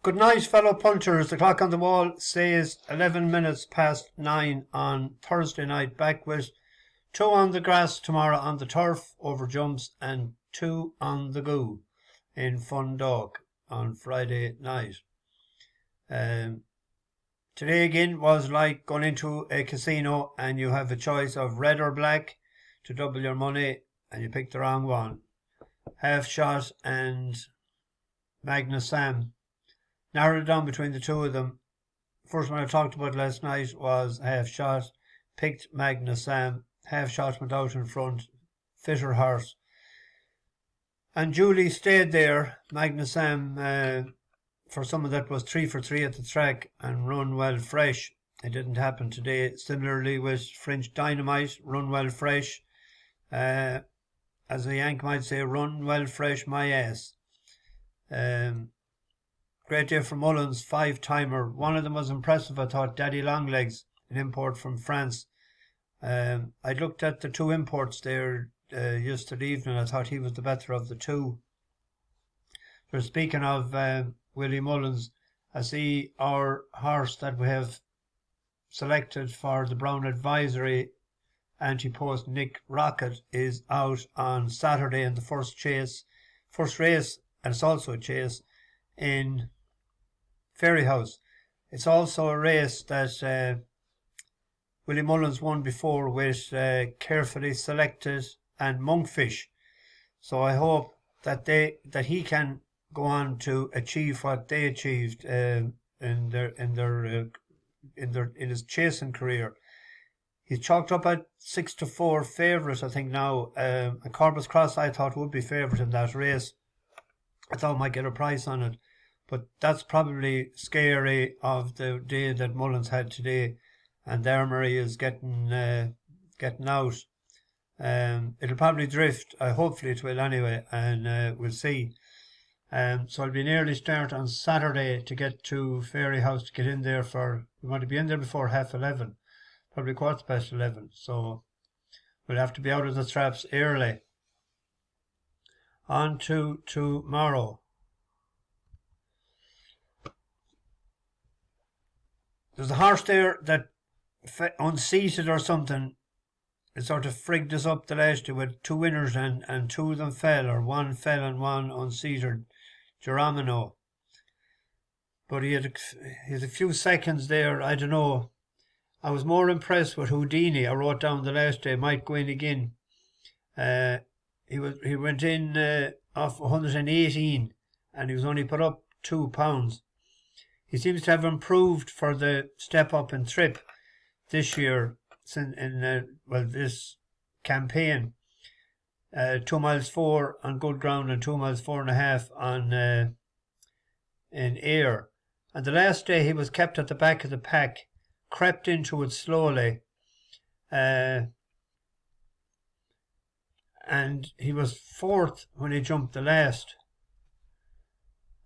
Good night, fellow punchers. The clock on the wall says 11 minutes past 9 on Thursday night. Back with 2 on the grass tomorrow on the turf over jumps and 2 on the goo in Dundalk on Friday night. Today again was like going into a casino and you have a choice of red or black to double your money and you pick the wrong one. Half Shot and Magnus Sam. Narrowed it down between the two of them. First one I talked about last night was Half Shot. Picked Magnus Sam. Half Shot went out in front. Fitter horse. And Julie stayed there. Magnus Sam for someone that was 3 for 3 at the track and run well fresh. It didn't happen today. Similarly with French Dynamite, run well fresh. As a Yank might say, run well fresh my ass. Great day for Mullins, 5-timer. One of them was impressive, I thought. Daddy Longlegs, an import from France. I looked at the 2 imports there yesterday evening. I thought he was the better of the 2. So speaking of Willie Mullins, I see our horse that we have selected for the Brown Advisory anti-post, Nick Rocket, is out on Saturday in the first race, and it's also a chase in Fairyhouse. It's also a race that Willie Mullins won before with Carefully Selected and Monkfish. So I hope that he can go on to achieve what they achieved in his chasing career. He's chalked up at 6-4 favourite, I think now. Corpus Cross I thought would be favourite in that race. I thought I might get a price on it. But that's probably scary of the day that Mullins had today. And the Armory is getting out. It'll probably drift. Hopefully it will anyway. And we'll see. So it'll be an early start on Saturday to get to Fairyhouse, to get in there we want to be in there before 11:30. Probably 11:15. So we'll have to be out of the traps early. On to tomorrow. There's a horse there that unseated or something. It sort of frigged us up the last year with 2 winners and 2 of them fell, or 1 fell and 1 unseated. Geronimo. But he had a few seconds there. I don't know. I was more impressed with Houdini. I wrote down the last day. Might go in again. He went in off 118 and he was only put up 2 pounds. He seems to have improved for the step up in trip this year this campaign. 2 miles 4 on good ground and 2 miles 4.5 on in air. And the last day he was kept at the back of the pack, crept into it slowly, and he was 4th when he jumped the last.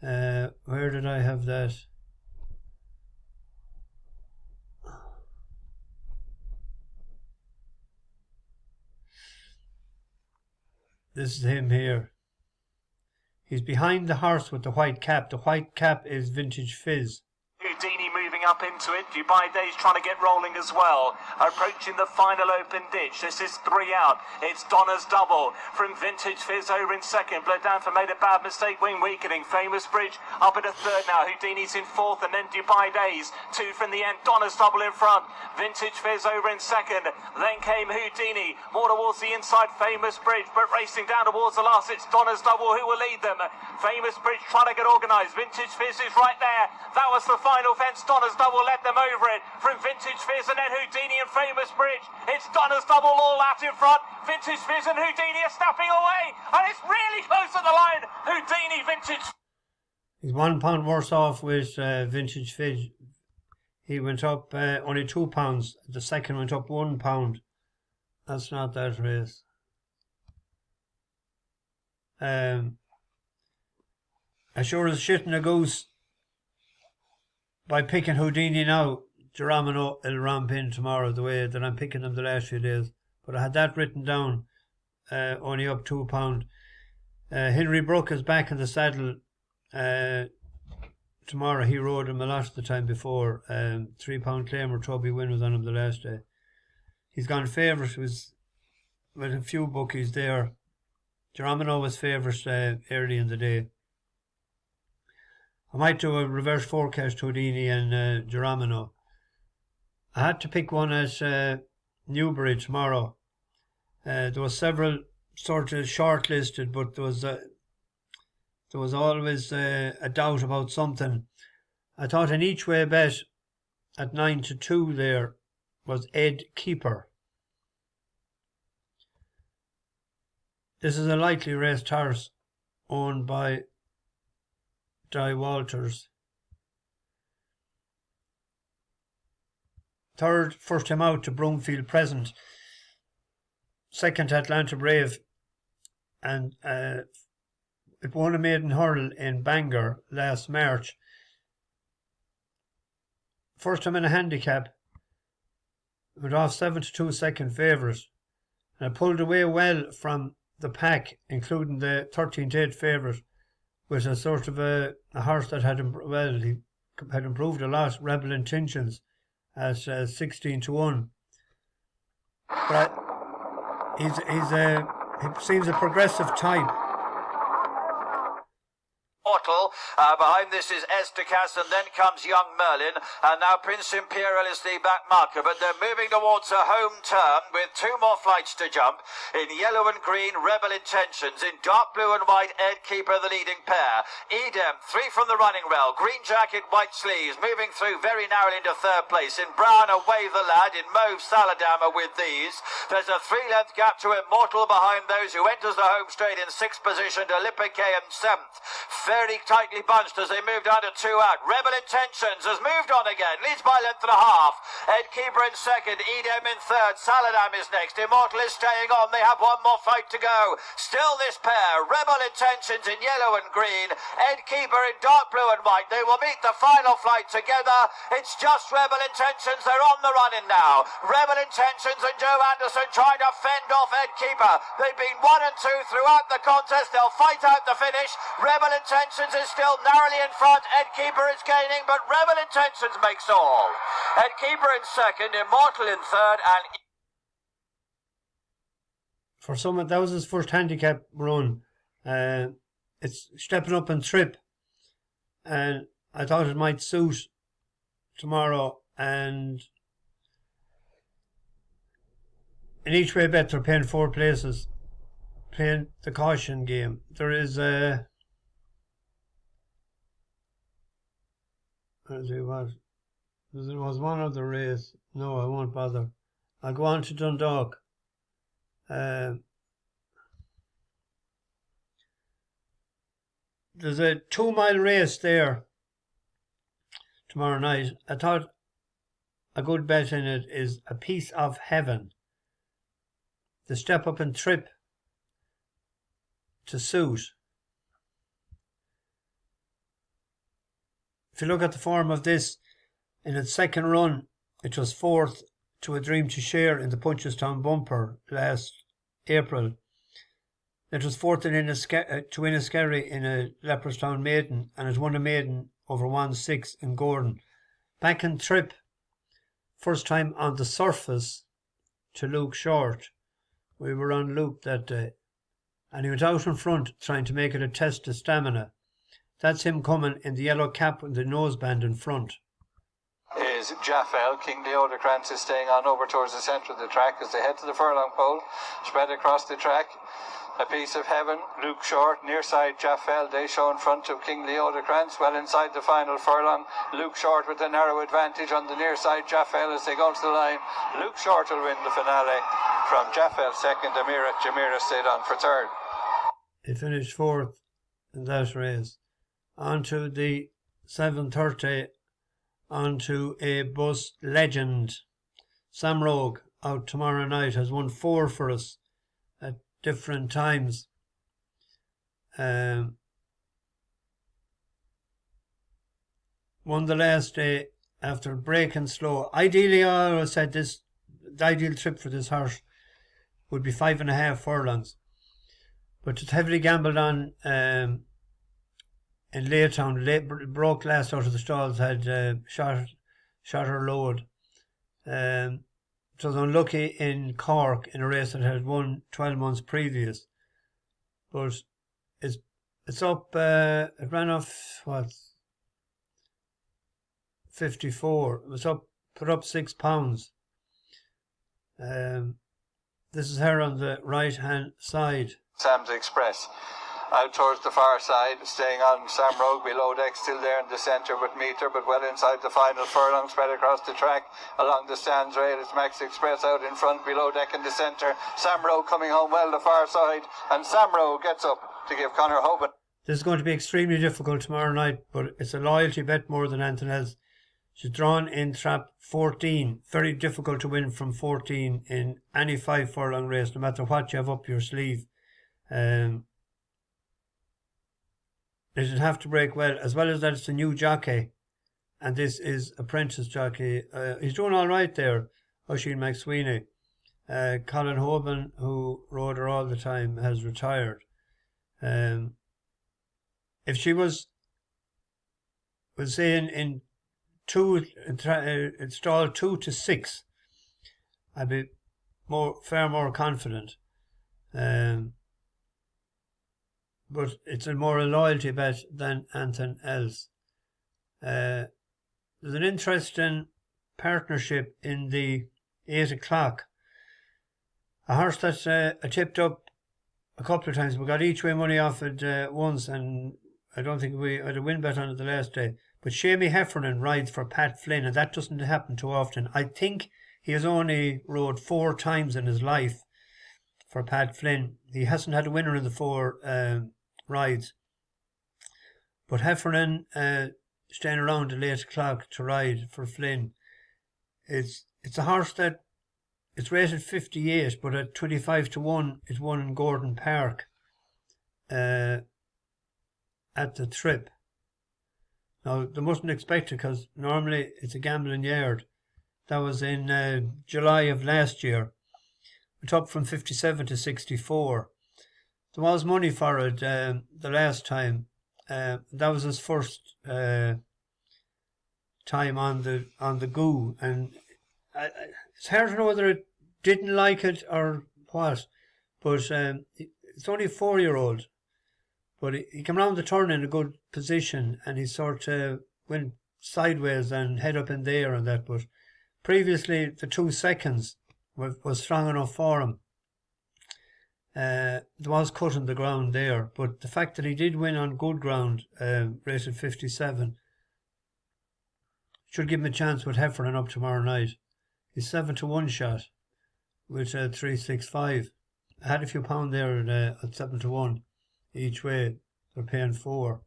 Where did I have that? This is him here. He's behind the horse with the white cap. The white cap is Vintage Fizz. Whodini moving up into it. Dubai Days trying to get rolling as well. Approaching the final open ditch. This is 3 out. It's Donna's double from Vintage Fizz over in second. Blodanfa made a bad mistake. Wing weakening. Famous Bridge up at a third now. Houdini's in 4th and then Dubai Days. 2 from the end. Donna's double in front. Vintage Fizz over in second. Then came Houdini. More towards the inside. Famous Bridge. But racing down towards the last. It's Donna's double who will lead them. Famous Bridge trying to get organised. Vintage Fizz is right there. That was the final fence. Donna's double led them over it from Vintage Fizz and then Houdini and Famous Bridge. It's Donna's double all out in front. Vintage Fizz and Houdini are snapping away and it's really close to the line. Houdini, Vintage. He's £1 worse off with Vintage Fizz. He went up only £2. The second went up £1. That's not that race. As sure as shitting a goose. By picking Houdini now, Geronimo will ramp in tomorrow the way that I'm picking them the last few days. But I had that written down, only up £2. Henry Brook is back in the saddle. tomorrow. He rode him a lot of the time before. 3 pound claimer Toby Wynn was on him the last day. He's gone favourite with a few bookies there. Geronimo was favourite early in the day. I might do a reverse forecast Houdini and Geronimo. I had to pick one at Newbury tomorrow. There was several sort of shortlisted, but there was always a doubt about something. I thought an each way bet at 9-2 there was Ed Keeper. This is a lightly raced horse owned by Di Walters. Third, first time out to Broomfield Present. Second to Atlanta Brave. And it won a maiden hurl in Bangor last March. First time in a handicap. Went off 7-2 second favourite. And it pulled away well from the pack, including the 13th favourite, with a sort of a horse that had improved a lot, Rebel Intentions, at 16-1. But he seems a progressive type. Behind this is Estacas, and then comes Young Merlin, and now Prince Imperial is the back marker, but they're moving towards a home turn with 2 more flights to jump. In yellow and green, Rebel Intentions. In dark blue and white, Ed Keeper, the leading pair. Edem, 3 from the running rail. Green jacket, white sleeves, moving through very narrowly into 3rd place. In brown, Away the Lad. In mauve, Saladama with these. There's a 3-length gap to Immortal behind those who enters the home straight in 6th position to Lipike in 7th. Very tightly bunched as they move down to 2 out. Rebel Intentions has moved on again, leads by length and a half. Ed Keeper in 2nd, Edem in 3rd, Saladam is next. Immortal is staying on, they have 1 more fight to go. Still this pair, Rebel Intentions in yellow and green, Ed Keeper in dark blue and white. They will meet the final flight together. It's just Rebel Intentions, they're on the run in now. Rebel Intentions and Joe Anderson trying to fend off Ed Keeper. They've been 1 and 2 throughout the contest, they'll fight out the finish. Rebel Intentions is still narrowly in front. Ed Keeper is gaining, but Rebel Intentions makes all. Ed Keeper in 2nd, Immortal in 3rd, and for someone that was his first handicap run, it's stepping up and trip, and I thought it might suit tomorrow. And in each way bet they're paying 4 places, playing the caution game. There is a there was one other race. No, I won't bother. I'll go on to Dundalk. There's a 2-mile race there tomorrow night. I thought a good bet in it is A Piece of Heaven. The step up and trip to suit. If you look at the form of this, in its 2nd run, it was 4th to A Dream to Share in the Punchestown Bumper last April. It was 4th to Inniskerry in a Leopardstown Maiden, and it won a maiden over 1-6 in Gordon. Back in trip, first time on the surface to Luke Short. We were on Luke that day, and he went out in front trying to make it a test of stamina. That's him coming in the yellow cap with the noseband in front. Is Jaffel. King Leodocrantz is staying on over towards the centre of the track as they head to the furlong pole, spread across the track. A Piece of Heaven, Luke Short, near side Jaffel, they show in front of King Leodocrantz, well inside the final furlong. Luke Short with a narrow advantage on the near side Jaffel as they go to the line. Luke Short will win the finale. From Jaffel 2nd, Jamira stayed on for 3rd. He finished 4th in that race. On to the 7:30, onto a bus legend. Samrogue out tomorrow night has won 4 for us at different times. Won the last day after breaking slow. Ideally, I always said the ideal trip for this horse would be 5.5 furlongs, but it's heavily gambled on in Laytown, broke glass out of the stalls, had shot her load. It was unlucky in Cork in a race that had won 12 months previous. But it's up, it ran off, 54. It was put up £6. This is her on the right hand side. Sam's Express. Out towards the far side, staying on Samrogue, below deck, still there in the centre with meter, but well inside the final furlong, spread across the track along the stands rail. It's Max Express out in front, below deck in the centre. Samrogue coming home well the far side, and Samrogue gets up to give Conor Hoban. This is going to be extremely difficult tomorrow night, but it's a loyalty bet more than anything else. She's drawn in trap 14. Very difficult to win from 14 in any 5 furlong race, no matter what you have up your sleeve. They should have to break well as that it's a new jockey, and this is apprentice jockey. He's doing all right there, Oisin McSweeney. Colin Hoban, who rode her all the time, has retired. If she was say in stall 2 to 6, I'd be far more confident. But it's a more a loyalty bet than anything else. There's an interesting partnership in the 8 o'clock. A horse that I tipped up a couple of times. We got each way money off it once, and I don't think we had a win bet on it the last day. But Shamie Heffernan rides for Pat Flynn, and that doesn't happen too often. I think he has only rode 4 times in his life for Pat Flynn. He hasn't had a winner in the 4 rides. But Heffernan staying around till 8 o'clock to ride for Flynn. It's a horse that it's rated 58, but at 25 to 1 it won in Gordon Park at the trip. Now they mustn't expect it, because normally it's a gambling yard. That was in July of last year. It's up from 57 to 64. There was money for it the last time. That was his first time on the Goo, and it's hard to know whether it didn't like it or what. But it's only a 4-year-old, but he came round the turn in a good position, and he sort of went sideways and head up in there and that. But previously the 2 seconds was strong enough for him. There was cut in the ground there, but the fact that he did win on good ground, rated 57, should give him a chance with Heffernan up tomorrow night. He's 7 to 1 shot with 365. I had a few pound there at 7 to 1 each way. They're paying 4.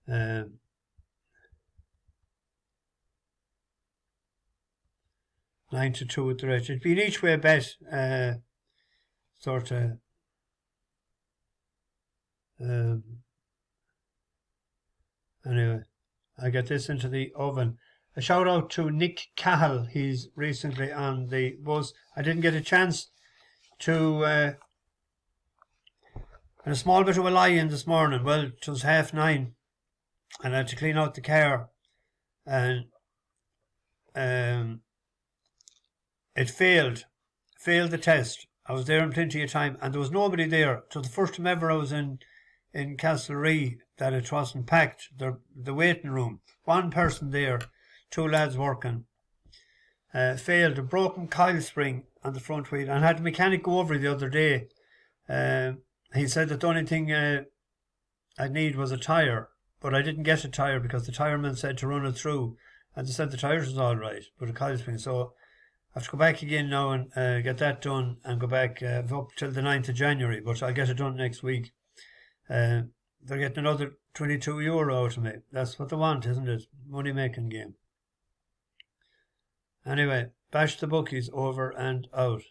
9 to 2 at the rate. It'd be an each way bet, sort of. Anyway, I get this into the oven. A shout out to Nick Cahill. He's recently on the bus. I didn't get a chance to and a small bit of a lie-in this morning. Well, it was 9:30 and I had to clean out the car, and it failed the test. I was there in plenty of time, and there was nobody there. It was the first time ever I was in Castlereagh that it wasn't packed. The waiting room, 1 person there, 2 lads working. Failed. A broken coil spring on the front wheel, and had the mechanic go over the other day. He said that the only thing I'd need was a tyre, but I didn't get a tyre because the tyreman said to run it through, and they said the tyres was all right, but a coil spring. So I have to go back again now and get that done, and go back up till the 9th of January, but I'll get it done next week. They're getting another €22 out of me. That's what they want, isn't it? Money making game. Anyway, bash the bookies, over and out.